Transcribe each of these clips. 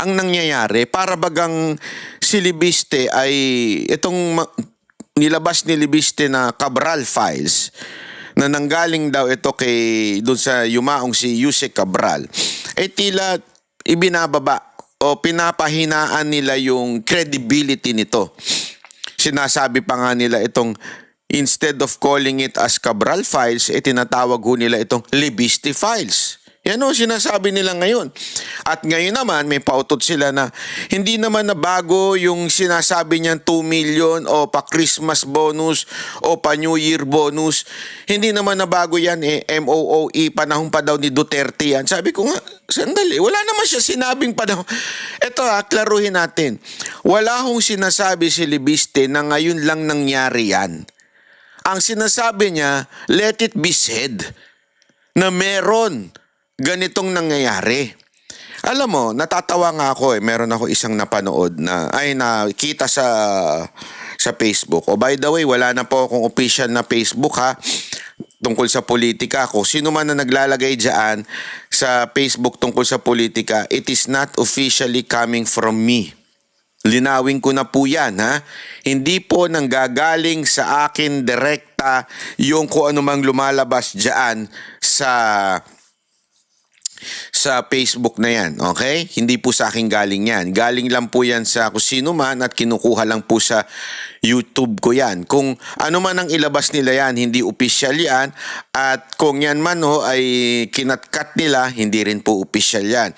ang nangyayari, para bagang si Libiste ay itong nilabas ni Libiste na Cabral files na nanggaling daw ito kay doon sa yumaong si Yuse Cabral, ay tila ibinababa o pinapahinaan nila yung credibility nito. Sinasabi pa nga nila itong instead of calling it as Cabral files, tinatawag ho nila itong Libiste files. Yan o sinasabi nila ngayon. At ngayon naman may pautot sila na hindi naman na bago yung sinasabi niyan 2 million o pa Christmas bonus o pa New Year bonus. Hindi naman na bago yan MOOE, panahon pa daw ni Duterte yan. Sabi ko nga, sandali, wala naman siya sinabing panahon. Ito klaruhin natin. Wala hong sinasabi si Libiste na ngayon lang nangyari yan. Ang sinasabi niya, let it be said na meron ganitong nangyayari. Alam mo, natatawa nga ako meron ako isang napanood na nakita sa Facebook. Oh, by the way, wala na po akong official na Facebook tungkol sa politika. Kung sino man na naglalagay diyan sa Facebook tungkol sa politika, it is not officially coming from me. Linawin ko na po yan, Hindi po nanggagaling sa akin direkta yung kung anumang lumalabas diyan sa Facebook na yan, okay? Hindi po sa akin galing yan. Galing lang po yan sa kung sino man at kinukuha lang po sa YouTube ko yan. Kung ano man ang ilabas nila yan, hindi official yan. At kung yan man ay kinatkat nila, hindi rin po official yan.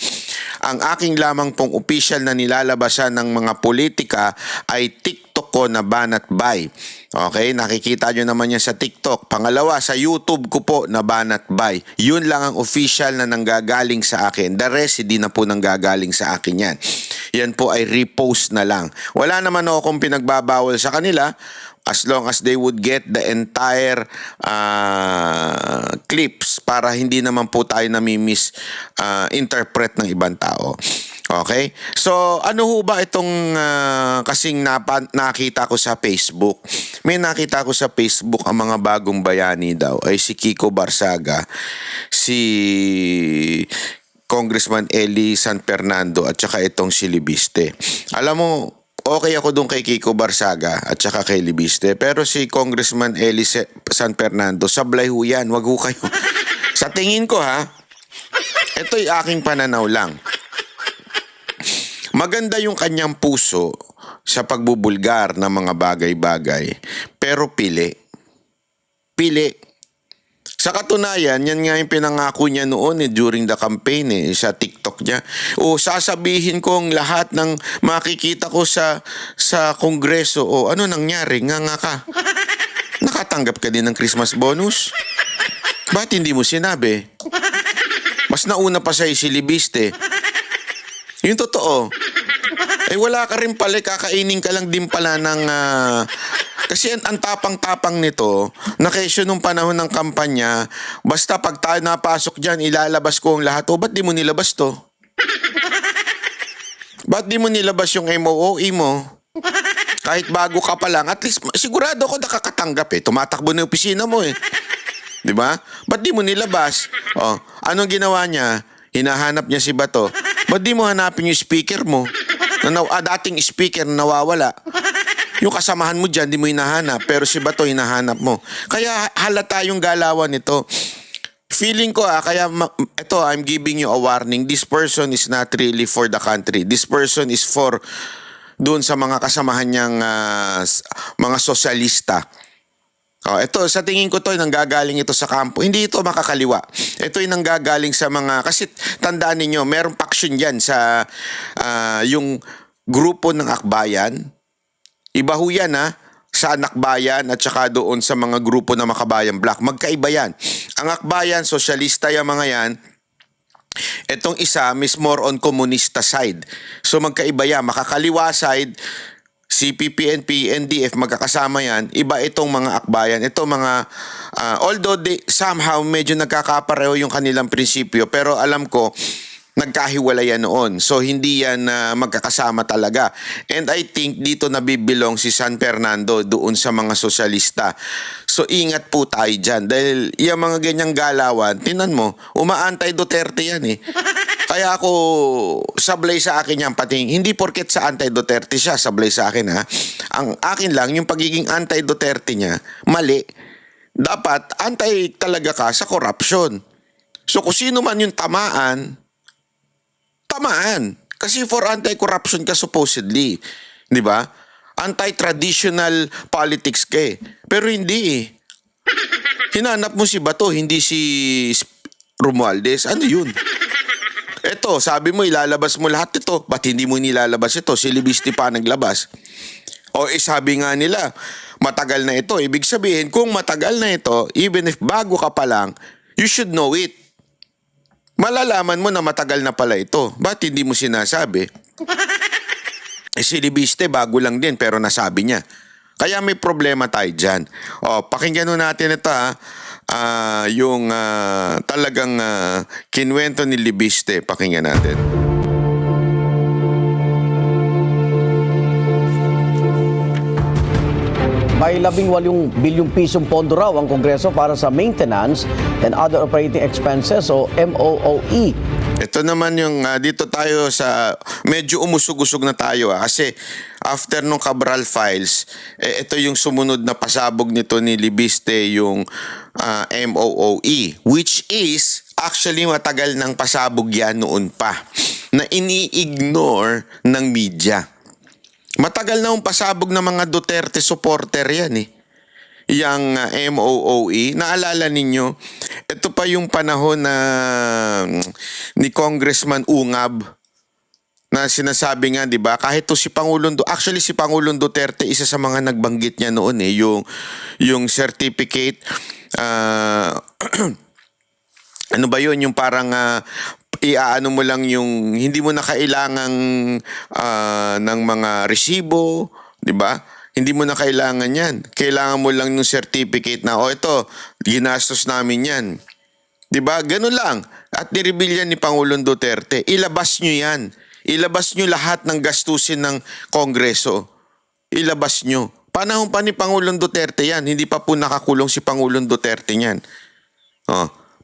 Ang aking lamang pong official na nilalabasan ng mga politika ay TikTok ko na Banat Bay. Okay, nakikita nyo naman yan sa TikTok. Pangalawa, sa YouTube ko po na Banat Bay. Yun lang ang official na nanggagaling sa akin. The rest, hindi na po nanggagaling sa akin yan. Yan po ay repost na lang. Wala naman ako kung pinagbabawal sa kanila as long as they would get the entire clips para hindi naman po tayo interpret ng ibang tao. Okay? So, ano ho ba itong kasing nakita ko sa Facebook? May nakita ko sa Facebook ang mga bagong bayani daw ay si Kiko Barsaga, si Congressman Eli San Fernando at saka itong si Libiste. Alam mo, okay ako doon kay Kiko Barsaga at saka kay Libiste. Pero si Congressman Eli San Fernando, sablay ho yan. Wag ho kayo. Sa tingin ko ito'y aking pananaw lang. Maganda yung kanyang puso sa pagbubulgar ng mga bagay-bagay. Pero pili. Sa katunayan, yan nga yung pinangako niya noon during the campaign sa TikTok niya. O sasabihin kong lahat ng makikita ko sa Kongreso. O ano nangyari? Nga ka. Nakatanggap ka din ng Christmas bonus? Ba't hindi mo sinabi? Mas nauna pa sa'yo si Libiste. Yung totoo. Wala ka rin pala, kakainin ka lang din pala ng... kasi ang tapang-tapang nito, na kesyo nung panahon ng kampanya, basta pag tayo napasok dyan, ilalabas ko ang lahat. O, ba't di mo nilabas to? Ba't di mo nilabas yung MOOE mo? Kahit bago ka pa lang, at least sigurado ako nakakatanggap Tumatakbo na yung opisina mo Diba? Ba't di mo nilabas? O, anong ginawa niya? Hinahanap niya si Bato. Ba't di mo hanapin yung speaker mo? Dating speaker na nawawala. Yung kasamahan mo dyan, di mo hinahanap. Pero si Bato, hinahanap mo. Kaya halata yung galawan nito. Feeling ko kaya ito, I'm giving you a warning. This person is not really for the country. This person is for doon sa mga kasamahan niyang mga sosyalista. Ito, sa tingin ko nanggagaling ito sa kampo. Hindi ito makakaliwa. Ito ay nanggagaling sa mga, kasi tandaan ninyo, merong faction dyan sa yung grupo ng Akbayan. Iba ho yan sa Akbayan at saka doon sa mga grupo na Makabayan Black. Magkaiba yan. Ang Akbayan, sosyalista yung mga yan. Itong isa, is more on komunista side. So magkaiba yan. Makakaliwa side, CPP, NP, NDF, magkakasama yan. Iba itong mga Akbayan. Ito mga, although somehow medyo nagkakapareho yung kanilang prinsipyo, pero alam ko, nagkahiwalayan noon. So, hindi yan magkakasama talaga. And I think dito nabibilong si San Fernando doon sa mga sosyalista. So, ingat po tayo dyan. Dahil yung mga ganyang galawan, tinan mo, umaantay Duterte yan Kaya ako sablay sa akin yan pati hindi porket sa anti-Duterte siya sablay sa akin ha. Ang akin lang yung pagiging anti-Duterte niya mali. Dapat anti talaga ka sa corruption. So kung sino man yung tamaan. Kasi for anti-corruption ka supposedly, 'di ba? Anti-traditional politics ka eh. Pero hindi eh. Hinanap mo si Bato, hindi si Romualdez. Ano yun? Eto, sabi mo ilalabas mo lahat ito. Ba't hindi mo nilalabas ito? Si Libiste pa naglabas. O sabi nga nila, matagal na ito. Ibig sabihin, kung matagal na ito, even if bago ka pa lang, you should know it. Malalaman mo na matagal na pala ito. Ba't hindi mo sinasabi? Si Libiste bago lang din pero nasabi niya. Kaya may problema tayo dyan. Pakinggan natin ito ha. Yung talagang kinwento ni Libiste. Pakinggan natin. May 18 bilyong pisong pondo raw ang Kongreso para sa maintenance and other operating expenses o MOOE. Ito naman yung dito tayo sa medyo umusog-usog na tayo kasi after nung Cabral files, ito yung sumunod na pasabog nito ni Libiste yung MOOE, which is actually matagal ng pasabog yan noon pa na ini-ignore ng media. Matagal na yung pasabog ng mga Duterte supporter yan eh. Yang MOOE, naalala ninyo, ito pa yung panahon na ni Congressman Ungab na sinasabi nga, 'di ba? Kahit to si actually si Pangulong Duterte isa sa mga nagbanggit niya noon eh, yung certificate ano ba 'yun, yung parang iaano mo lang yung hindi mo na kailangang ng mga resibo, 'di ba? Hindi mo na kailangan yan. Kailangan mo lang ng certificate na, ito, ginastos namin yan. Diba? Ganun lang. At nireveal yan ni Pangulong Duterte. Ilabas nyo yan. Ilabas nyo lahat ng gastusin ng Kongreso. Ilabas nyo. Panahon pa ni Pangulong Duterte yan. Hindi pa po nakakulong si Pangulong Duterte yan.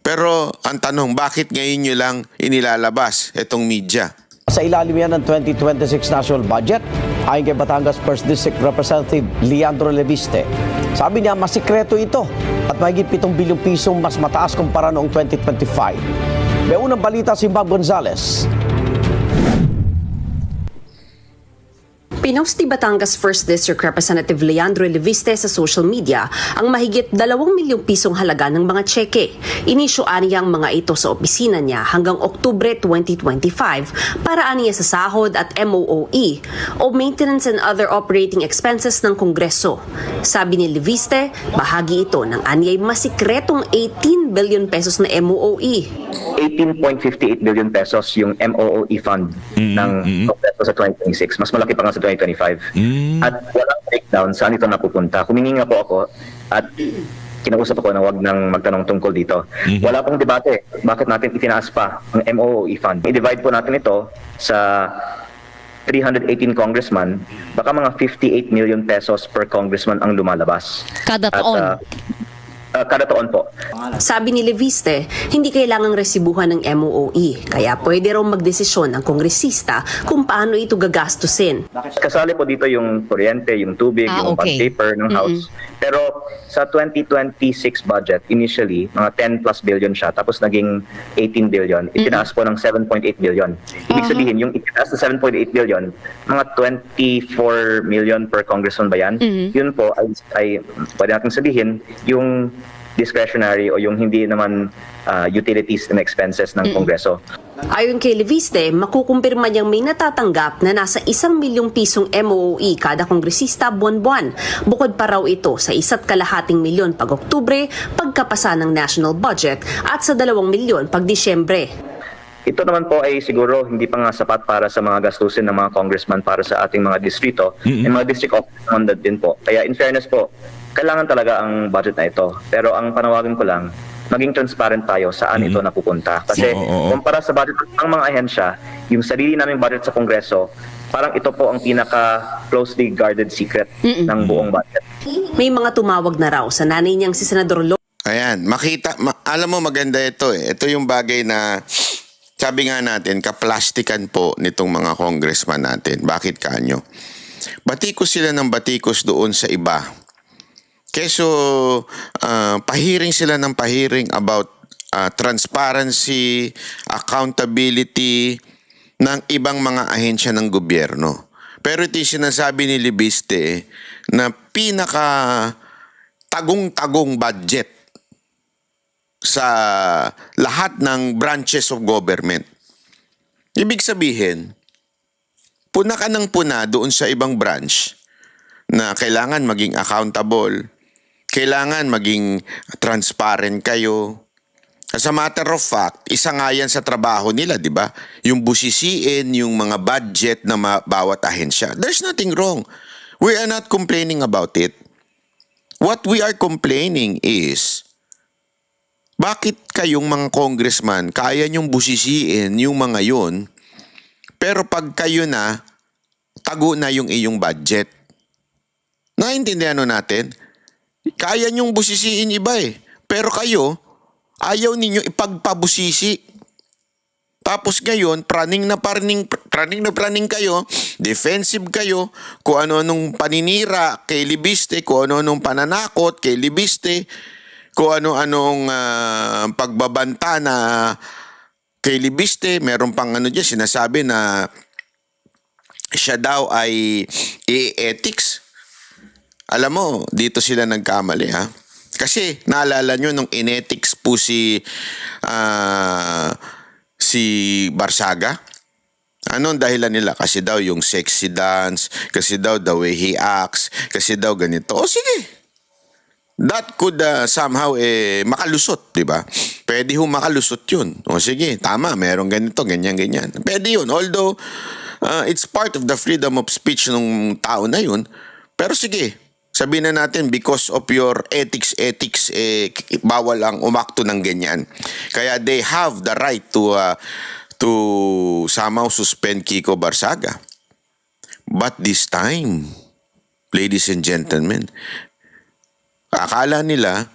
Pero ang tanong, bakit ngayon nyo lang inilalabas itong media? Sa ilalim yan ng 2026 national budget, ayon kay Batangas 1st District Representative Leandro Leviste. Sabi niya, masikreto ito at mahigit 7 bilyong pisong mas mataas kumpara noong 2025. May unang balita si Bob Gonzales. Pinost ni Batangas 1st District Representative Leandro Leviste sa social media ang mahigit 2 milyong pisong halaga ng mga tseke. Inisyuan niya ang mga ito sa opisina niya hanggang Oktubre 2025 para aniya sa sahod at MOOE o Maintenance and Other Operating Expenses ng Kongreso. Sabi ni Leviste, bahagi ito ng aniyay masikretong 18 billion pesos na MOOE. 18.58 billion pesos yung MOOE fund ng Kongreso sa 2026. Mas malaki pa nga sa 2025. At walang breakdown saan ito napupunta. Humingi nga po ako at kinausap ako na wag nang magtanong tungkol dito. Wala pong debate. Bakit natin itinaas pa ang MOOE fund? I-divide po natin ito sa 318 congressman, baka mga 58 million pesos per congressman ang lumalabas. Kada taon? Kada taon po. Sabi ni Leviste, hindi kailangang resibuhan ng MOOE, kaya pwede raw magdesisyon ang kongresista kung paano ito gagastusin. Kasali po dito yung kuryente, yung tubig, yung okay. paper ng house. Pero sa 2026 budget, initially, mga 10 plus billion siya, tapos naging 18 billion. Itinaas po ng 7.8 billion. Ibig sabihin, yung itinaas na 7.8 billion, mga 24 million per congressman ba yan? Yun po ay pwede natin sabihin, yung discretionary o yung hindi naman utilities and expenses ng Kongreso. Ayon kay Leviste, makukumpirma niyang may natatanggap na nasa 1 milyong pisong MOOE kada kongresista buwan-buwan. Bukod pa raw ito sa 1.2 milyon pag Oktubre, pagkapasa ng national budget at sa 2 milyon pag Disyembre. Ito naman po ay siguro hindi pa nga sapat para sa mga gastusin ng mga congressman para sa ating mga distrito. Yung mga district office naman din po. Kaya in fairness po, kailangan talaga ang budget na ito. Pero ang panawagan ko lang, maging transparent tayo saan ito napupunta. Kasi kumpara sa budget ng mga ahensya, yung sarili naming budget sa Kongreso, parang ito po ang pinaka-closely guarded secret ng buong budget. May mga tumawag na raw sa nanay niyang si Senador Ayan, alam mo maganda ito eh. Ito yung bagay na Sabi nga natin, kaplastikan po nitong mga congressman natin. Bakit kanyo? Batikos sila ng batikos doon sa iba. Keso, pahiring sila ng pahiring about transparency, accountability ng ibang mga ahensya ng gobyerno. Pero ito yung sinasabi ni Libiste na pinaka tagong-tagong budget sa lahat ng branches of government. Ibig sabihin, puna ka ng puna doon sa ibang branch na kailangan maging accountable, kailangan maging transparent kayo. As a matter of fact, isa nga yan sa trabaho nila, di ba? Yung busisiin, yung mga budget na bawat ahensya. There's nothing wrong. We are not complaining about it. What we are complaining is, bakit kayong mga congressman, kaya nyong busisiin yung mga yun, pero pag kayo na, tago na yung iyong budget. Naintindihan natin? Kaya nyong busisiin iba pero kayo, ayaw ninyo ipagpabusisi. Tapos ngayon, praning na praning kayo, defensive kayo, kung ano-anong paninira kay Libiste, kung ano-anong pananakot kay Libiste, kung ano-anong pagbabanta na kay Libiste. Meron pang dyan, sinasabi na siya daw ay ethics. Alam mo, dito sila nagkamali ha. Kasi naalala nyo nung inethics po si Barsaga. Anong dahilan nila? Kasi daw yung sexy dance, kasi daw the way he acts, kasi daw ganito. O sige. That could somehow makalusot, di ba? Pwede ho makalusot yun. O sige, tama, merong ganito, ganyan. Pwede yun. Although, it's part of the freedom of speech ng tao na yun. Pero sige, sabihin na natin, because of your ethics, bawal ang umakto ng ganyan. Kaya they have the right to somehow suspend Kiko Barsaga. But this time, ladies and gentlemen, akala nila,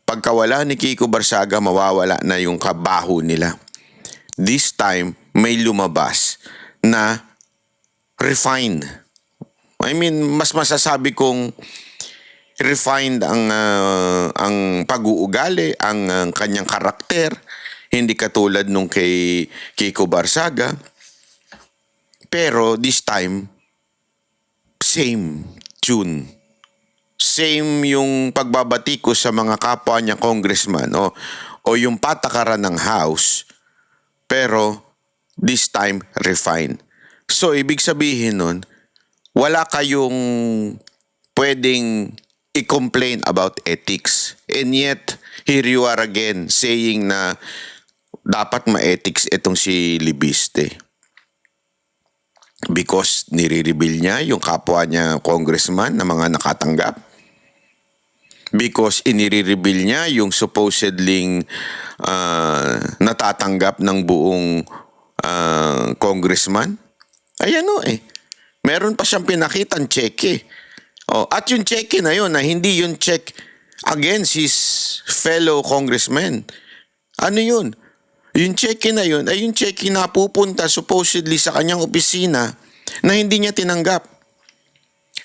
pagkawala ni Kiko Barsaga, mawawala na yung kabaho nila. This time, may lumabas na refined. I mean, mas masasabi kong refined ang pag-uugali, ang kanyang karakter, hindi katulad nung kay Kiko Barsaga. Pero this time, same tune. Same yung pagbabati ko sa mga kapwa niya congressman o yung patakaran ng House, pero this time refined. So, ibig sabihin nun, wala kayong pwedeng i-complain about ethics. And yet, here you are again saying na dapat ma-ethics itong si Libiste. Because nire-reveal niya yung kapwa niya congressman na mga nakatanggap. Because inire-reveal niya yung supposedly natatanggap ng buong congressman. Ayan meron pa siyang pinakitang cheque. At yung cheque na yun, na hindi yung check against his fellow congressmen. Ano yun? Yung cheque na yun ay yung cheque na pupunta supposedly sa kanyang opisina na hindi niya tinanggap.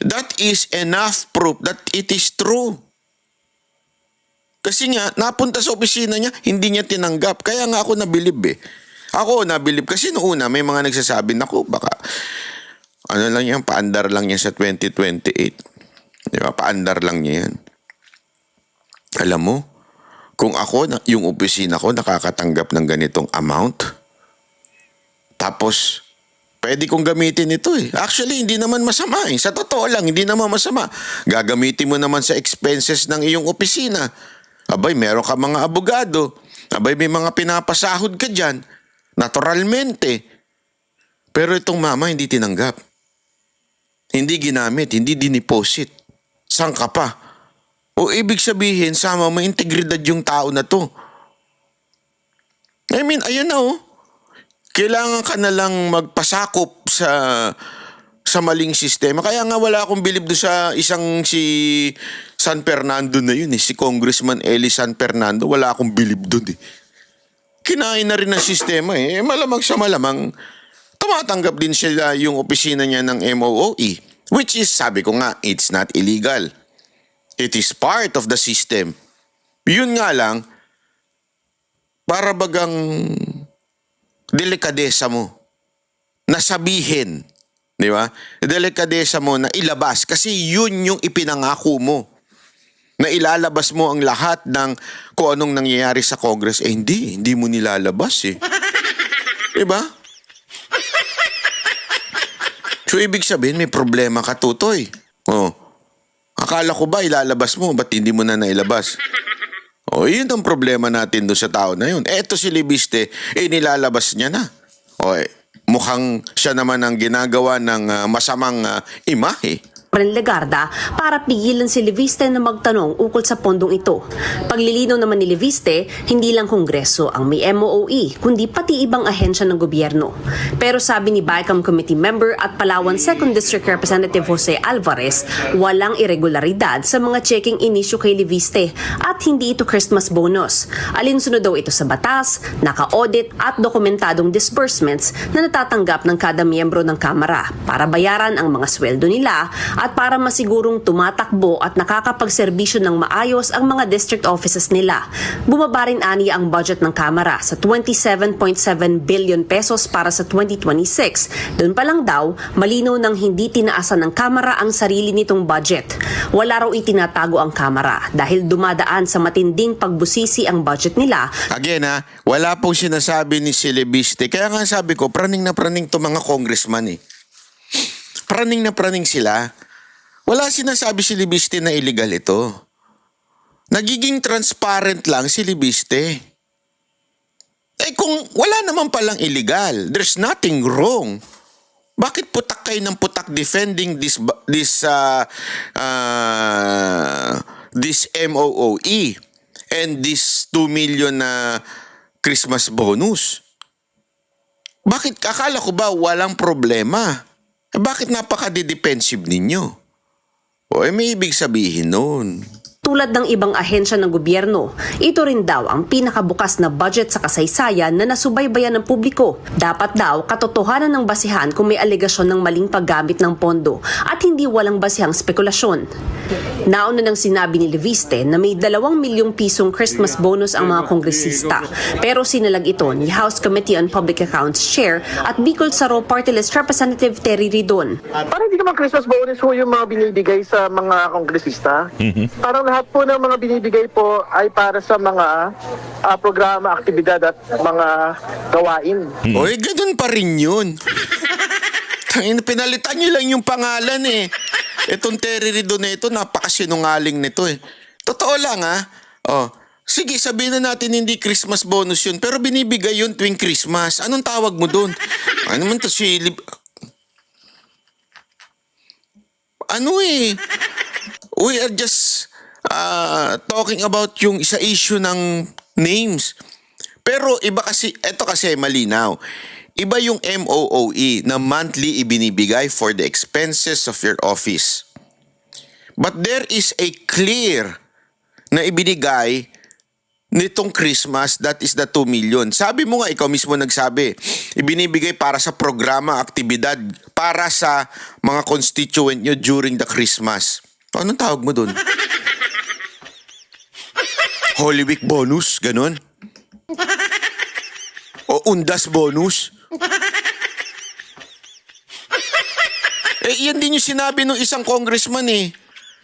That is enough proof that it is true. Kasi nga, napunta sa opisina niya, hindi niya tinanggap. Kaya nga ako nabilib Ako nabilib kasi noong una may mga nagsasabi, naku, baka lang yan, paandar lang yan sa 2028. Di ba? Paandar lang niya yan. Alam mo, kung ako, yung opisina ko nakakatanggap ng ganitong amount, tapos, pwede kong gamitin ito Actually, hindi naman masama Sa totoo lang, hindi naman masama. Gagamitin mo naman sa expenses ng iyong opisina. Abay, meron ka mga abogado. Abay, may mga pinapasahod ka dyan. Naturalmente. Pero itong mama, hindi tinanggap. Hindi ginamit, hindi diniposit. Saan ka pa? O ibig sabihin, sama may integridad yung tao na to. I mean, ayan na Kailangan ka na lang magpasakop sa maling sistema. Kaya nga wala akong bilib doon sa isang si San Fernando na yun si Congressman Eli San Fernando. Wala akong bilib doon kinain na rin ng sistema eh. Malamang sa malamang, tumatanggap din sila yung opisina niya ng MOOE. Which is, sabi ko nga, it's not illegal. It is part of the system. Yun nga lang, para bagang delikadesa mo na sabihin, di ba? Delikadesa mo na ilabas kasi yun yung ipinangako mo. Na ilalabas mo ang lahat ng kung anong nangyayari sa Congress. Eh hindi mo nilalabas eh. Di ba? So ibig sabihin may problema ka, Tutoy. Oh. Akala ko ba ilalabas mo, ba't hindi mo na nailabas? O, yun ang problema natin doon sa tao na yun. Eto si Libiste, nilalabas niya na. O, mukhang siya naman ang ginagawa ng masamang imahe. Legarda para pigilan si Leviste na magtanong ukol sa pondong ito. Paglilinaw naman ni Leviste, hindi lang Kongreso ang may MOOE, kundi pati ibang ahensya ng gobyerno. Pero sabi ni BICAM Committee Member at Palawan 2nd District Representative Jose Alvarez, walang irregularidad sa mga checking inisyu kay Leviste at hindi ito Christmas bonus. Alinsunod daw ito sa batas, naka-audit at dokumentadong disbursements na natatanggap ng kada miyembro ng Kamara para bayaran ang mga sweldo nila at para masigurong tumatakbo at nakakapagserbisyo ng maayos ang mga district offices nila. Bumaba rin aniya ang budget ng Kamara sa 27.7 billion pesos para sa 2026. Doon pa lang daw, malinaw nang hindi tinaasan ng Kamara ang sarili nitong budget. Wala raw itinatago ang Kamara dahil dumadaan sa matinding pagbusisi ang budget nila. Again wala pong sinasabi ni Leviste. Kaya nga sabi ko, praning na praning to mga congressman eh. Praning na praning sila. Wala sinasabi si Leviste na illegal ito. Nagiging transparent lang si Leviste. Eh kung wala naman palang illegal, there's nothing wrong. Bakit putak kayo ng putak defending this MOOE and this 2 million na Christmas bonus? Bakit akala ko ba walang problema? Bakit napaka-defensive ninyo? O may ibig sabihin nun. Tulad ng ibang ahensya ng gobyerno, ito rin daw ang pinakabukas na budget sa kasaysayan na nasubaybayan ng publiko. Dapat daw katotohanan ng basihan kung may alegasyon ng maling paggamit ng pondo at hindi walang basihang spekulasyon. Nauna nang sinabi ni Leviste na may 2 milyong pisong Christmas bonus ang mga kongresista. Pero sinalag ito ni House Committee on Public Accounts Chair at Bicol Saro Party List Representative Terry Ridon. Parang hindi naman Christmas bonus po yung mga binibigay sa mga kongresista. Parang lahat po ng mga binibigay po ay para sa mga programa, aktibidad at mga gawain. Oy, ganun pa rin yun. Pinalitan niyo lang yung pangalan eh. Itong Terry Ridon na ito, napakasinungaling nito eh. Totoo lang Oh, sige, sabihin na natin hindi Christmas bonus yun, pero binibigay yun tuwing Christmas. Anong tawag mo dun? Ano man to we are just talking about yung isa issue ng names. Pero iba kasi, eto kasi malinaw. Iba yung MOOE na monthly ibinibigay for the expenses of your office. But there is a clear na ibinigay nitong Christmas, that is the 2 million. Sabi mo nga, ikaw mismo nagsabi, ibinibigay para sa programa, aktibidad, para sa mga constituent nyo during the Christmas. Anong tawag mo dun? Holy Week bonus, ganun? O undas bonus? Yan din yung sinabi ng isang congressman eh.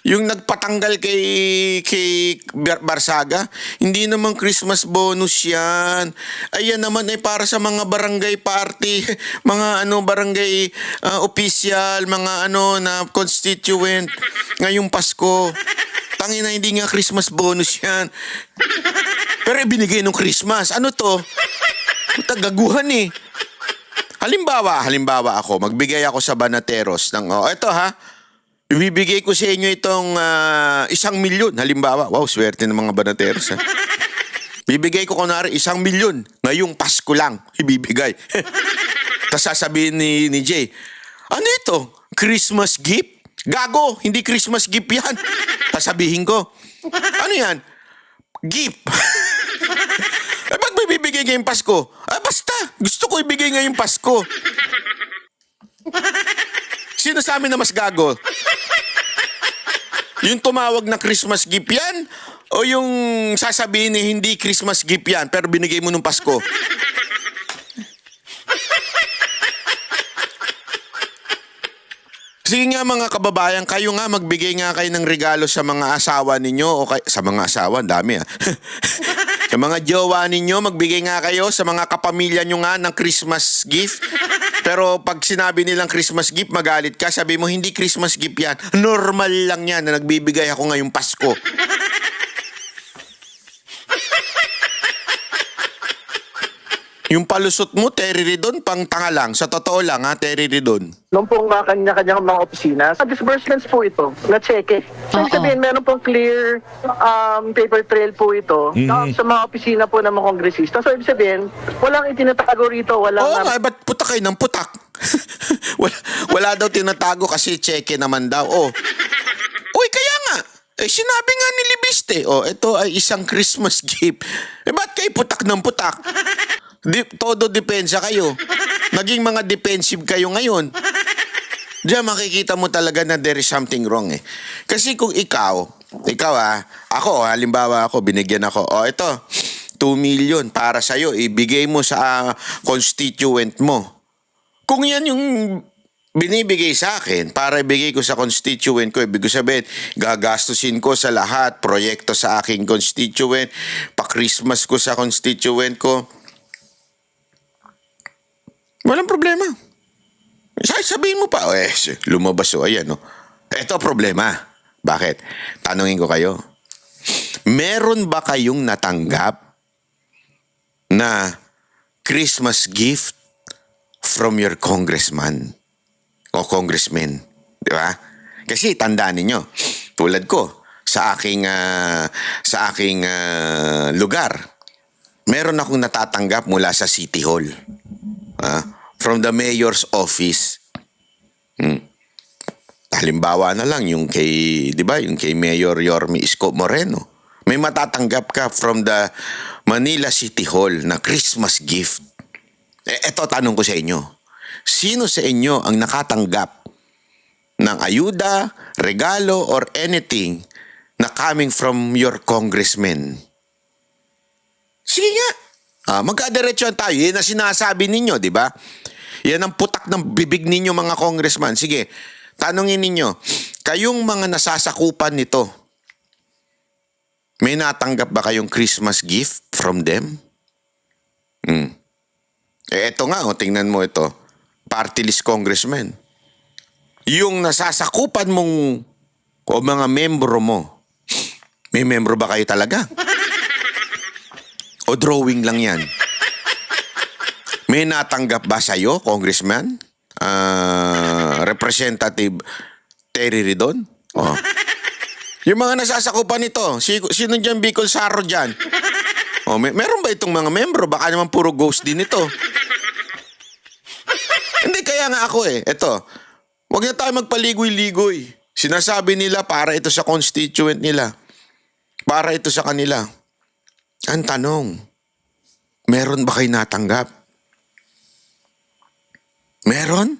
Yung nagpatanggal kay Barsaga. Hindi naman Christmas bonus yan. Ayan naman ay para sa mga barangay party, mga barangay official, mga na constituent ngayong Pasko. Tangina, hindi nga Christmas bonus yan. Pero ibinigay nung Christmas. Ano to? Tagaguhan eh. Halimbawa ako, magbigay ako sa Banateros ng, eto ibibigay ko sa inyo itong 1 milyon. Halimbawa, wow, swerte ng mga Banateros Bibigay ko kunwari 1 milyon. Ngayong Pasko lang, ibibigay. Tapos sasabihin ni Jay, ano ito? Christmas gift? Gago, hindi Christmas gift yan. Sasabihin ko, ano yan? Gift. Ba't mo ko ibibigay ngayong Pasko. Basta, gusto ko ibigay ngayong Pasko. Sino sa amin na mas gago? Yung tumawag na Christmas gift yan? O yung sasabihin na hindi Christmas gift yan pero binigay mo nung Pasko? Sige nga mga kababayan, kayo nga magbigay nga kayo ng regalo sa mga asawa ninyo o sa mga asawa, ang dami Sa mga jowa ninyo, magbigay nga kayo sa mga kapamilya nyo nga ng Christmas gift. Pero pag sinabi nilang Christmas gift, magalit ka. Sabi mo, hindi Christmas gift yan. Normal lang yan na nagbibigay ako ngayong Pasko. Yung palusot mo, Terry Ridon, pang tanga lang. Sa totoo lang, Terry Ridon. Noong pong mga kanya-kanyang mga opisina, disbursements po ito, na cheque. So, ibig sabihin, meron pong clear paper trail po ito sa mga opisina po ng mga kongresista. So, ibig sabihin, walang itinatago rito, walang... Oo nga, ba't putak kayo ng putak? wala daw tinatago kasi cheque naman daw. Uy, kaya nga. Sinabi nga ni Libiste, ito ay isang Christmas gift. Ba't kayo putak ng putak? Todo depensa kayo. Naging mga defensive kayo ngayon. Diyan makikita mo talaga na there is something wrong Kasi kung ikaw ako, halimbawa ako, binigyan ako, ito, 2 million para sa'yo, ibigay mo sa constituent mo. Kung yan yung binibigay sa akin, para ibigay ko sa constituent ko, ibig sabihin, gagastusin ko sa lahat, proyekto sa aking constituent, pa-Christmas ko sa constituent ko, walang problema. Sabihin mo pa, lumabas ayan. Ito problema. Bakit? Tanungin ko kayo. Meron ba kayong natanggap na Christmas gift from your congressman o congressman? Di ba? Kasi tandaan ninyo, tulad ko, sa aking lugar, meron akong natatanggap mula sa City Hall. From the mayor's office. Halimbawa na lang yung kay, di ba, yung kay Mayor Yorme Isko Moreno. May matatanggap ka from the Manila City Hall na Christmas gift. Eto tanong ko sa inyo. Sino sa inyo ang nakatanggap ng ayuda, regalo, or anything na coming from your congressman? Sige nga. Magkadiretsuhan tayo. Yan ang sinasabi ninyo, di ba? Yan ang putak ng bibig ninyo mga congressman. Sige, tanungin ninyo, kayong mga nasasakupan nito, may natanggap ba kayong Christmas gift from them? Eto nga, tingnan mo ito. Party list congressman. Yung nasasakupan mong o mga membro mo, may membro ba kayo talaga? O drawing lang yan? May natanggap ba sa'yo, Congressman? Representative Terry Ridon? Yung mga nasasakupan nito, sino dyan Bicol Saro dyan? Meron ba itong mga membro? Baka naman puro ghost din ito. Hindi, kaya nga ako Ito, wag na tayo magpaligoy-ligoy. Sinasabi nila para ito sa constituent nila. Para ito sa kanila. Ang tanong, meron ba kayo natanggap? Meron?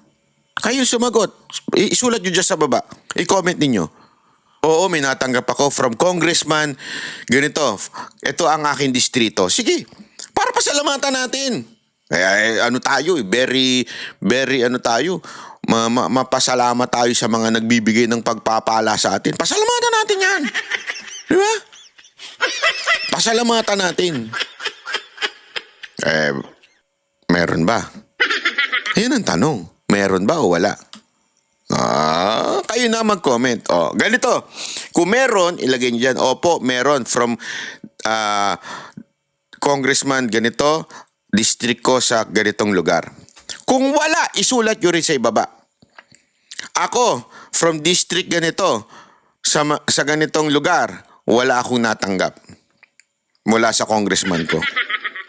Kayo sumagot. Isulat nyo dyan sa baba. I-comment ninyo. Oo, may natanggap ako from congressman. Ganito, ito ang aking distrito. Sige, para pasalamatan natin. Ano tayo, very ano tayo. Mapasalamat tayo sa mga nagbibigay ng pagpapala sa atin. Pasalamatan natin yan. Di ba? Pasalamatan natin. Meron ba? Yan ang tanong. Meron ba o wala? Kayo na mag-comment. Ganito. Kung meron, ilagay nyo dyan. Opo, meron from congressman ganito, district ko sa ganitong lugar. Kung wala, isulat nyo rin sa ibaba. Ako, from district ganito, sa ganitong lugar, wala akong natanggap mula sa congressman ko.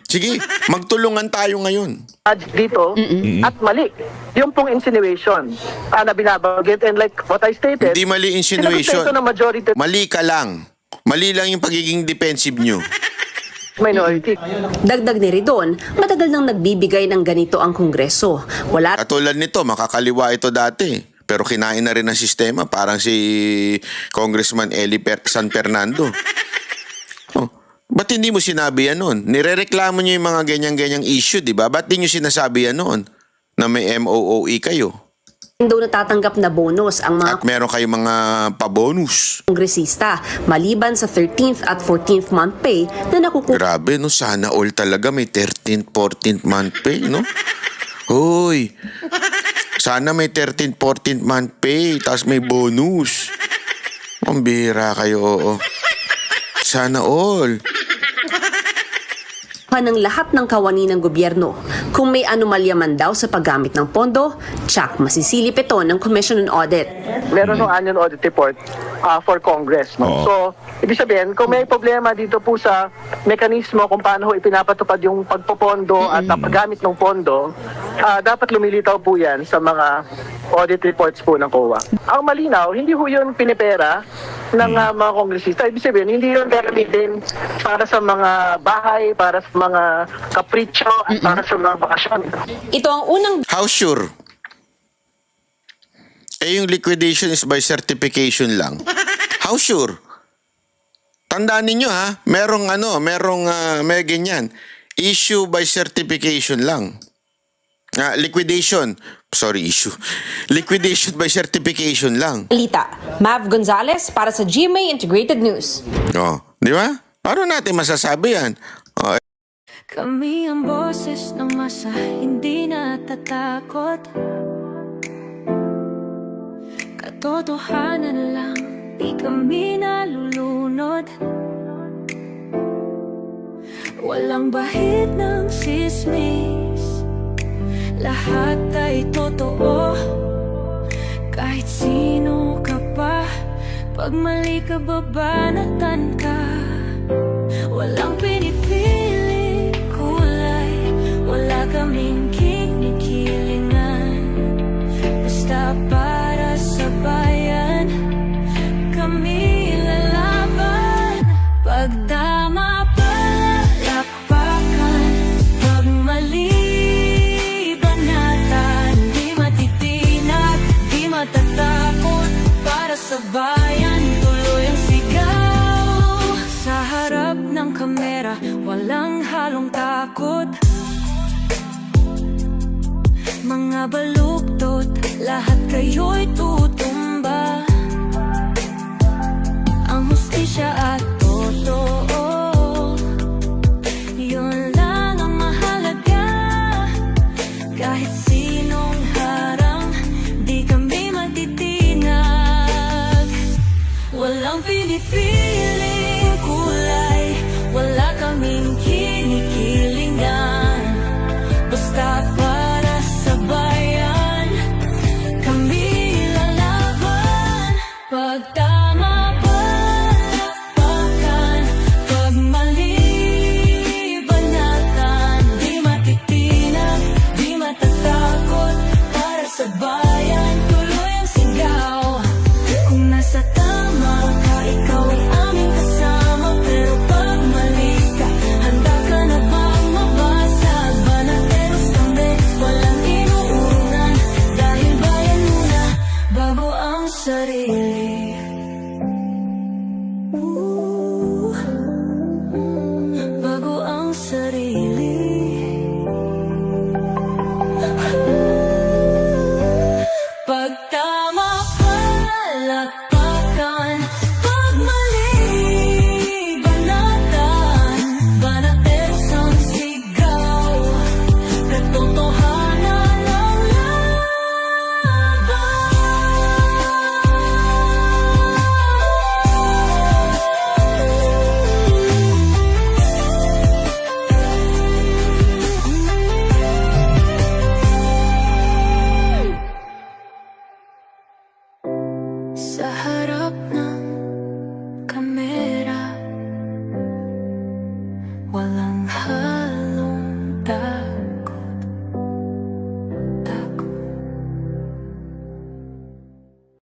Sige, magtulungan tayo ngayon. Dito, at mali. Yung pong insinuation na binabanggit, and like what I stated, Hindi mali insinuation. sinagot na ito ng majority. Mali ka lang. Mali lang yung pagiging defensive nyo. minority. Dagdag ni Ridon, matagal nang nagbibigay ng ganito ang Kongreso. Wala Katulad nito, makakaliwa ito dati. Pero kinain na rin ng sistema, parang si Congressman Eli San Fernando. Oh, ba't hindi mo sinabi yan noon? Nirereklamo nyo yung mga ganyang-ganyang issue, di ba? Ba't di nyo sinasabi yan noon? Na may MOOE kayo. daw natatanggap na bonus ang mga At meron kayong mga pabonus. kongresista maliban sa 13th at 14th month pay na nakukuha Grabe, no? Sana all talaga may 13th, 14th month pay, no? Hoy! Sana may 13th, 14th month pay, tapos may bonus. Ang bira kayo, oo. Sana all. ng lahat ng kawani ng gobyerno. Kung may anomalya man daw sa paggamit ng pondo, tsak masisilip ito ng Commission on Audit. Meron ng annual audit report for Congress. No? So, ibig sabihin, kung may problema dito po sa mekanismo kung paano ho ipinapatupad yung pagpopondo at ang paggamit ng pondo, dapat lumilitaw po yan sa mga audit reports po ng COA. Ang malinaw, hindi ho yun pinipera ng mga kongresista. Ibig sabihin, hindi yun gagamitin para sa mga bahay, para sa mga kapritsyo, at para sa mga bakasyon. Ito ang unang How sure? Eh, yung liquidation is by certification lang. How sure? Tandaan ninyo ha, may ganyan. Issue by certification lang. Liquidation by certification lang. Balita, Mav Gonzalez para sa GMA Integrated News. Oh, di ba? Paano natin masasabi yan? Oh, Kami ang boses ng masa, hindi natatakot. Katotohanan lang, di kami nalulunod. Walang bahid ng sismis, lahat ay totoo. Kahit sino ka pa, pag mali ka babanatan ka. Walang pinipili kulay, wala kaming kinikilingan. Basta para sa bayan, kami lalaban. Pag tama palakpakan, pag mali banatan. Di matitinag, di matatakot, para sa bayan tuloy ang sigaw. Sa harap ng kamera, walang halong takot. Mga baluktot, lahat kayo'y tutumba. Ang hustisya at